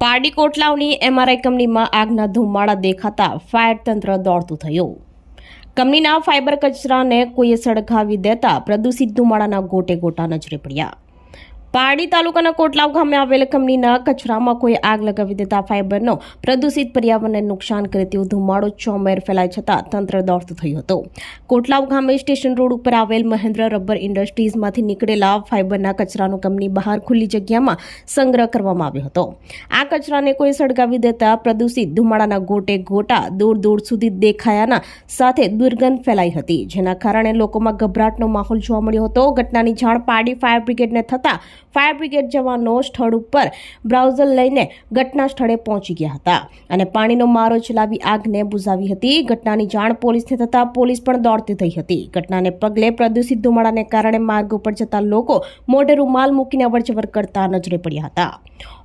Pardi કોટલાવની MRI કંપનીમાં આગના ધુમાડા દેખાતા ફાયર તંત્ર દોડતું થયું। કંપનીના ફાઇબર કચરાને કોઈએ સળગાવી દેતા પ્રદૂષિત ધુમાડાના ગોટે ગોટા નજરે પડ્યા। પારડી તાલુકાના કોટલાવ ગામે આવેલ કંપનીના કચરામાં કોઈ આગ લગાવી દેતા ફાઇબરનો પ્રદૂષિત પર્યાવરણને નુકસાન કરે તેવો ધુમાડો ચોમેર ફેલાઈ જતાં તંત્ર દોડતું થયું હતું। કોટલાવ ગામે સ્ટેશન રોડ ઉપર આવેલ મહેન્દ્ર રબર ઇન્ડસ્ટ્રીઝમાંથી નીકળેલા ફાઇબરના કચરાનો કંપની બહાર ખુલ્લી જગ્યામાં સંગ્રહ કરવામાં આવ્યો હતો। આ કચરાને કોઈ સળગાવી દેતા પ્રદૂષિત ધુમાડાના ગોટે ગોટા દૂર દૂર સુધી દેખાયાના સાથે દુર્ગંધ ફેલાઈ હતી, જેના કારણે લોકોમાં ગભરાટનો માહોલ જોવા મળ્યો હતો। ઘટનાની જાણ પારડી ફાયર બ્રિગેડને થતાં ફાયર બ્રિગેડ જવાનો સ્થળ ઉપર બ્રાઉઝર લઈને ઘટના સ્થળે પહોંચી ગયા હતા અને પાણીનો મારો ચલાવી આગને બુઝાવી હતી। ઘટનાની જાણ પોલીસને થતાં પોલીસ પણ દોડતી થઈ હતી। ઘટનાને પગલે પ્રદૂષિત ધુમાડાને કારણે માર્ગ ઉપર જતા લોકો મોઢે રૂમાલ મૂકીને અવરજવર કરતા નજરે પડ્યા હતા।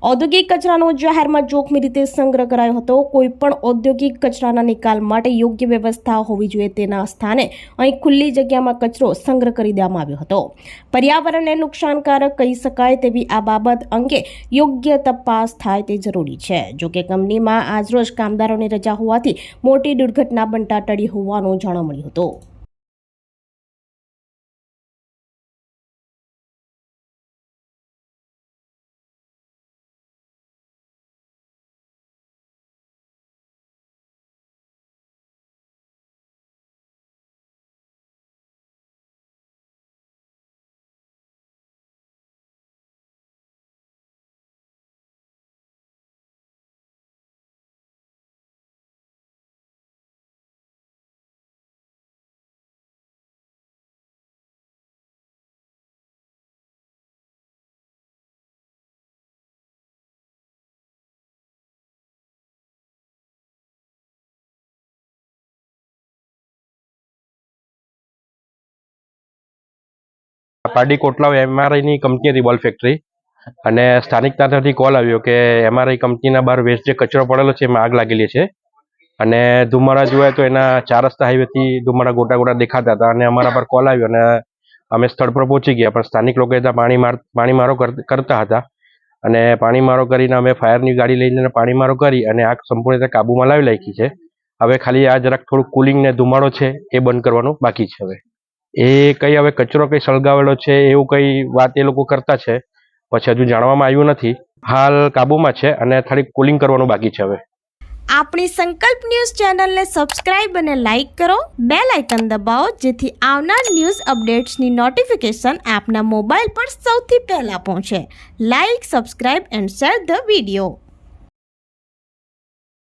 ઔદ્યોગિક કચરાનો જાહેરમાં જોખમી રીતે સંગ્રહ કરાયો હતો। કોઈ પણ ઔદ્યોગિક કચરાના નિકાલ માટે યોગ્ય વ્યવસ્થા હોવી જોઈએ, તેના સ્થાને અહીં ખુલ્લી જગ્યામાં કચરો સંગ્રહ કરી દેવામાં આવ્યો હતો। પર્યાવરણને નુકસાનકારક કહી શકાય તેવી આ બાબત અંગે યોગ્ય તપાસ થાય તે જરૂરી છે। જોકે કંપનીમાં આજરોજ કામદારોની રજા હોવાથી મોટી દુર્ઘટના બનતા ટળી હોવાનું જાણવા મળ્યું હતું। પારડી કોટલાવ એમઆરઆઈની કંપની હતી બોલ ફેક્ટરી, અને સ્થાનિક તરફથી કોલ આવ્યો કે એમઆરઆઈ કંપનીના બહાર વેસ્ટ જે કચરો પડેલો છે એમાં આગ લાગેલી છે અને ધુમાડા જોયા તો એના 4 રસ્તા હાઈવેથી ધુમાડા ગોટા ગોટા દેખાતા હતા અને અમારા પર કોલ આવ્યો અને અમે સ્થળ પર પહોંચી ગયા। પણ સ્થાનિક લોકો ત્યાં પાણીમારો કરતા હતા અને પાણીમારો કરીને અમે ફાયરની ગાડી લઈને પાણીમારો કરી અને આગ સંપૂર્ણ રીતે કાબૂમાં લાવી નાખી છે। હવે ખાલી આ જરાક થોડું કુલિંગ ને ધુમાડો છે એ બંધ કરવાનું બાકી છે। હવે હવે કચરો કઈ સળગાવેલો છે એવું કઈ વાત એ લોકો કરતા છે, પછી હજુ જાણવામાં આવ્યું નથી। હાલ કાબુમાં છે અને થોડીક કુલિંગ કરવાનું બાકી છે। હવે આપણી સંકલ્પ ન્યૂઝ ચેનલને સબસ્ક્રાઇબ અને લાઇક કરો, બેલ આઇકન દબાવો જેથી આવનાર ન્યૂઝ અપડેટ્સની નોટિફિકેશન આપના મોબાઈલ પર સૌથી પહેલા પહોંચે। Like, subscribe and share the video.